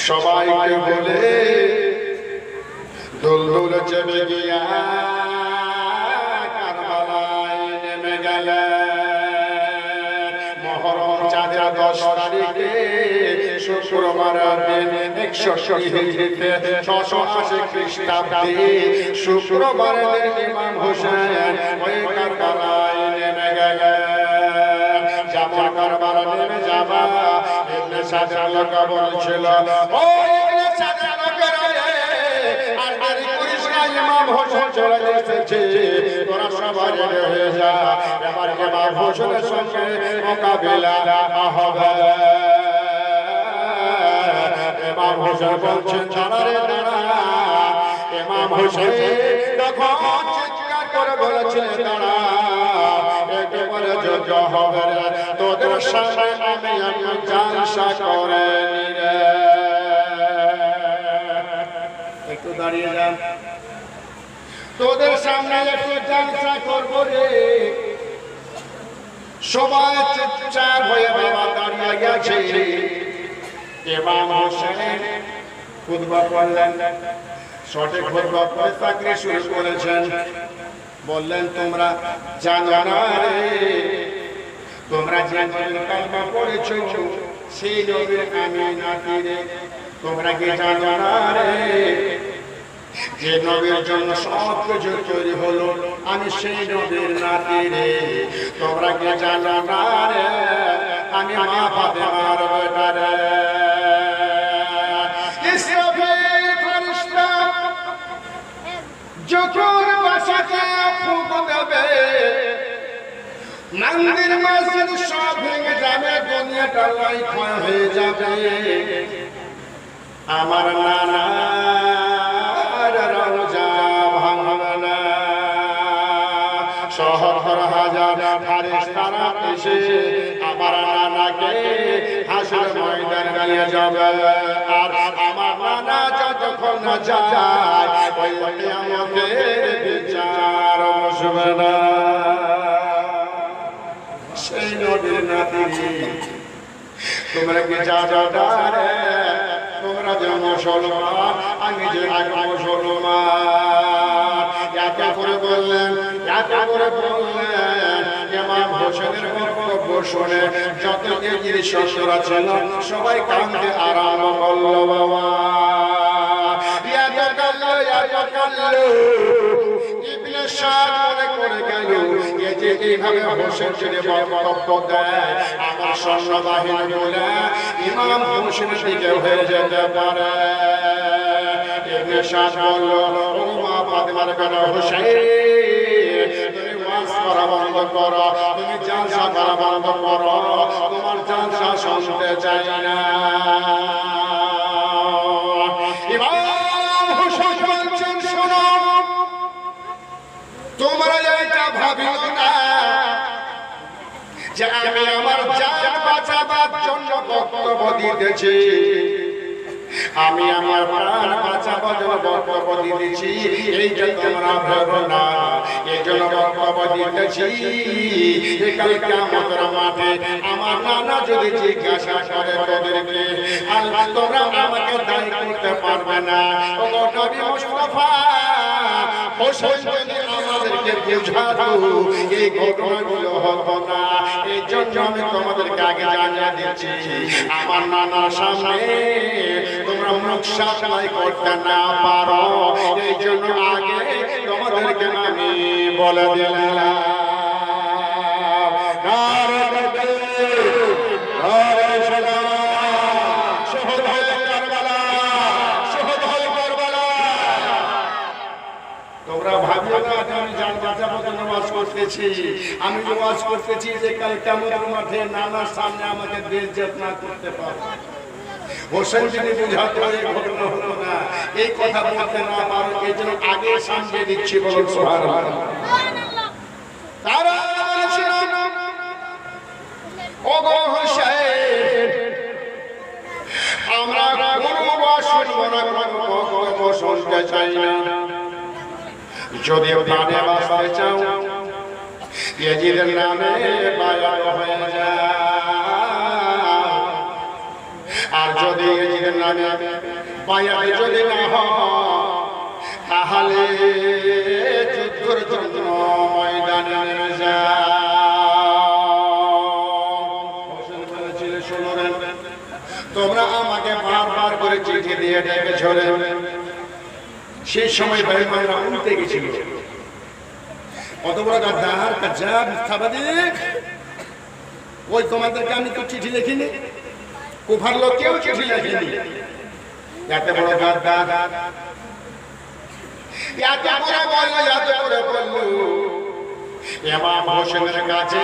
সবাইকে বলে দুলদুল চেপে গিয়া কারবালায় নেমে গেলেন। মহরম চাঁদের 10 তারিখে শুক্রবার দিন 180 হিজরিতে 680 খ্রিস্টাব্দে শুক্রবার দিন ইমাম হোসেন ওই কারবালায় নেমে গেলেন। যেমন কারবালা নেমে যাবা ইবনে সাদের লোক বলছিল, ও ইবনে সাদের লোকেরা আর দেরি করিস না, ইমাম হোসেন চলে এসেছে, তোরা সবাই রেডি হয়ে যা, এবার ইমাম হোসেনের সঙ্গে মোকাবিলা হবে। ইমাম হোসেন বলছেন, দাঁড়া রে দাঁড়া। ইমাম হোসেন তখন চিৎকার করে বলেছিলেন, দাঁড়া, একেবারে যুদ্ধ হবে রে, তোদের সামনে আমি একটা জালসা করে নিরে। একটু দাঁড়িয়ে যান, তোদের সামনে একটু জালসা করবো রে। সবাই চুপচাপ হয়ে বাবা দাঁড়িয়ে গেছে। ইমাম হোসেন খুতবা পড়লেন, সঠিক খুতবা পড়ে তাকরীর শুরু করেছেন। বললেন, তোমরা জানো না রে, তোমরা যে নবীর কালমা পড়েছো সেই নবীর আমি নাতি রে। তোমরা কি জানো না রে, যে নবীর জন্য সব কিছু তৈরি হলো আমি সেই নবীর নাতি রে। তোমরা কি জানো না রে, আমি মা ফাতেমার বেটা রে। ইসরাফিল ফেরেশতা যখন বাসাতে ফুঁক দেবে, মন্দির মসজিদ সব ভেঙে যাবে, দুনিয়াটা লাই ক্ষয় হয়ে যাবে। আমার নানা রওজা ভাঙবে না। শহর হাজার ফেরেশতারা এসে আমার নানাকে হাসর ময়দানে নিয়ে যাবে। আর আমার নানা যতক্ষণ না যায় ওই কিয়ামতের বিচার বসবে না। সেই নবীর নাতি তোমরা কি জানো না রে, তোমরা যে মুসলমান আমি যে মুসলমান। এত করে বললেন, এত করে বললেন। ইমাম হোসেনের বক্তব্য শুনে যত এগিয়ে শিষ্যরা ছিল সবাই কাঁদতে আরম্ভ করলো। বাবা ইবনে সাদ মনে করে গেল, এই যে এইভাবে হোসেন ছেড়ে বক্তব্য দেয়, আমার সৈন্যবাহিনী বলে ইমাম হোসেনের দিকে হয়ে যেতে পারে। ইবনে সাদ বলল, ও মা ফাতেমার বেটা হোসেন, তুমি ওয়াজ করা বন্ধ করো, তুমি জালসা করা বন্ধ করো, তোমার জালসা শুনতে চাই না। ইমাম হোসেন বলছেন, শোনো, তোমরা এটা ভাবিও না যে আমি আমার জান বাঁচাবার জন্য বক্তব্য দিতেছি, আমি আমার প্রাণ বাঁচাবার জন্য বক্তব্য দিতেছি, এইটা তোমরা ভেবো না। এই জন্য বক্তব্য দিতেছি, কাল কিয়ামতের মাঠে আমার নানা যদি জিজ্ঞাসা করে তোদেরকে, আল্লাহ তোমরা আমাকে দায়ী করতে পারবে না। ও নবী মুস্তাফা, হোসেন যদি আমাদেরকে বুঝাতো এই ঘটনাগুলো হতো না। এই জন্য আমি তোমাদেরকে আগে জানিয়ে দিচ্ছি, আমার নানার সামনে তোমরা মুখ সাফাই করতে না পারো, এই জন্য আগে তোমাদেরকে আমি বলে দিলাম। তোমরা ভাবিও না আমি জান বাঁচাবার জন্য ওয়াজ করতেছি। আমি ওয়াজ করতেছি যে কাল কিয়ামতের মাঠে নানার সামনে আমাকে বেইজ্জত না করতে পারো। হোসেন যদি বুঝাতে এই ঘটনা হতো না, এই কথা বলতে না পারো, এই জন্য আগে সামনে দিচ্ছি। বলুন সুবহানাল্লাহ। তারা বলেছিলেন, ও গো হোসেন, আমরা কোনো ওয়াজ শুনবো না, কোনো বক্তব্য শুনতে চাই না। যদি প্রাণে বাঁচতে চাও ইয়াজিদের নামে বায়াত হয়ে যাও, আর যদি ইয়াজিদের নবীর নামে বায়াত যদি না হয় তাহলে যুদ্ধের জন্য ময়দানে নেমে যাও। তোমরা আমাকে বারবার করে চিঠি দিয়ে ডেকেছ। সেই সময় বেঈমানরা উল্টে গেছিল। কত বড় গাদ্দার কাজ্জাব মিথ্যাবাদী। ওই তোমাদেরকে আমি তো চিঠি লিখিনি, কুফার লোকেও চিঠি লিখিনি। এত বড় গাদ্দার, এত করে বললো, এত করে বললো। ইমাম হোসেনের কাছে